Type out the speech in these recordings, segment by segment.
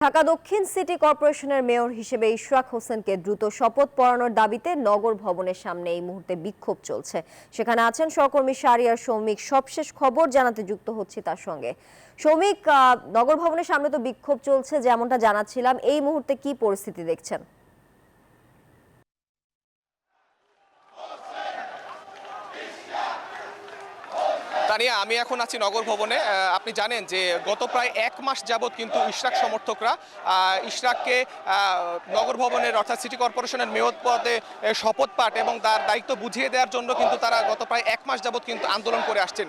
ঢাকা দক্ষিণ সিটি কর্পোরেশনের মেয়র হিসেবে ইশরাক হোসেনকে দ্রুত শপথ পড়ানোর দাবিতে নগর ভবনের সামনে এই মুহূর্তে বিক্ষোভ চলছে। সেখানে আছেন সহকর্মী শাহরিয়ার সৌমিক। সবশেষ খবর জানাতে যুক্ত হচ্ছি তার সঙ্গে। সৌমিক, নগর ভবনের সামনে তো বিক্ষোভ চলছে, যেমনটা জানাচ্ছিলাম, এই মুহূর্তে কি পরিস্থিতি দেখছেন? তানিয়া, আমি এখন আছি নগর ভবনে। আপনি জানেন যে গত প্রায় 1 মাস যাবৎ কিন্তু ইশরাক সমর্থকরা ইশরাককে নগর ভবনের অর্থাৎ সিটি কর্পোরেশনের মেয়র পদে শপথ পাঠ এবং তার দায়িত্ব বুঝিয়ে দেওয়ার জন্য কিন্তু তারা গত প্রায় 1 মাস যাবৎ কিন্তু আন্দোলন করে আসছেন।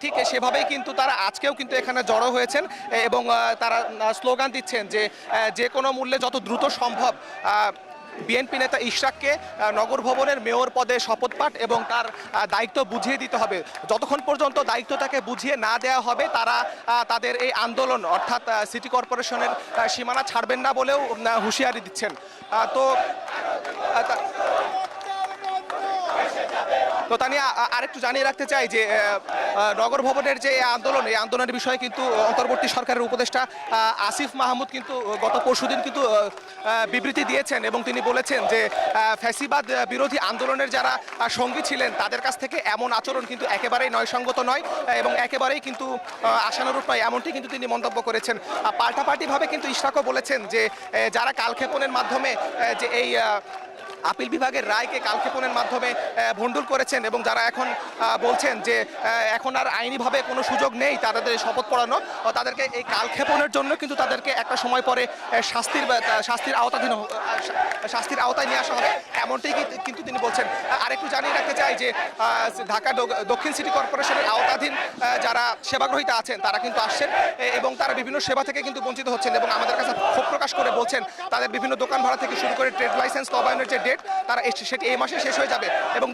ঠিক সেভাবেই কিন্তু তারা আজকেও কিন্তু এখানে জড়ো হয়েছেন এবং তারা স্লোগান দিচ্ছেন যে যে কোনো মূল্যে যত দ্রুত সম্ভব বিএনপি নেতা ইশরাককে নগর ভবনের মেয়র পদে শপথ পাঠ এবং তার দায়িত্ব বুঝিয়ে দিতে হবে। যতক্ষণ পর্যন্ত দায়িত্ব তাকে বুঝিয়ে না দেওয়া হবে তারা তাদের এই আন্দোলন অর্থাৎ সিটি কর্পোরেশনের সীমানা ছাড়বেন না বলেও হুঁশিয়ারি দিচ্ছেন। তো তা নিয়ে আরেকটু জানিয়ে রাখতে চাই যে নগর ভবনের যে আন্দোলন, এই আন্দোলনের বিষয়ে কিন্তু অন্তর্বর্তী সরকারের উপদেষ্টা আসিফ মাহমুদ কিন্তু গত পরশুদিন কিন্তু বিবৃতি দিয়েছেন এবং তিনি বলেছেন যে ফ্যাসিবাদ বিরোধী আন্দোলনের যারা সঙ্গী ছিলেন তাদের কাছ থেকে এমন আচরণ কিন্তু একেবারেই ন্যায়সঙ্গত নয় এবং একেবারেই কিন্তু আশানুরূপ নয়, এমনটি কিন্তু তিনি মন্তব্য করেছেন। পাল্টাপাল্টিভাবে কিন্তু ইশরাকও বলেছেন যে যারা কালক্ষেপণের মাধ্যমে যে এই আপিল বিভাগের রায়কে কালক্ষেপণের মাধ্যমে ভণ্ডুল করেছেন এবং যারা এখন বলছেন যে এখন আর আইনিভাবে কোনো সুযোগ নেই তাদের শপথ পড়ানো, তাদেরকে এই কালক্ষেপণের জন্য কিন্তু তাদেরকে একটা সময় পরে শাস্তির আওতায় নিয়ে আসা হবে, এমনটাই কিন্তু তিনি বলছেন। আরেকটু জানিয়ে রাখতে চাই যে ঢাকা দক্ষিণ সিটি কর্পোরেশনের আওতাধীন যারা সেবাগ্রহীতা আছেন তারা কিন্তু আসছেন এবং তারা বিভিন্ন সেবা থেকে কিন্তু বঞ্চিত হচ্ছেন এবং আমাদের কাছে ক্ষোভ প্রকাশ করে বলছেন তাদের বিভিন্ন দোকান ভাড়া থেকে শুরু করে ট্রেড লাইসেন্স নবায়নের যে ডেট তারা সেটি এই মাসে শেষ হয়ে যাবে এবং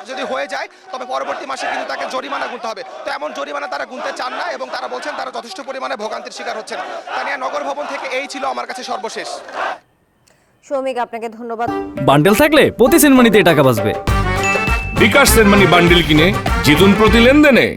যদি হয়ে যায় তবে পরবর্তী মাসে কিন্তু তাকে জরিমানা গুনতে হবে। তো এমন জরিমানা তারা গুনতে চান না এবং তারা বলছেন তারা যথেষ্ট পরিমাণে ভোগান্তির শিকার হচ্ছেন। তা নিয়ে নগর ভবন থেকে এই ছিল আমার কাছে সর্বশেষ। সৌমিক, আপনাকে ধন্যবাদ। বান্ডেল থাকলে প্রতি সেনমানিতে টাকা বাঁচবে। বিকাশ সেনমানি বান্ডেল কিনে জিতুন প্রতি লেনদেনে।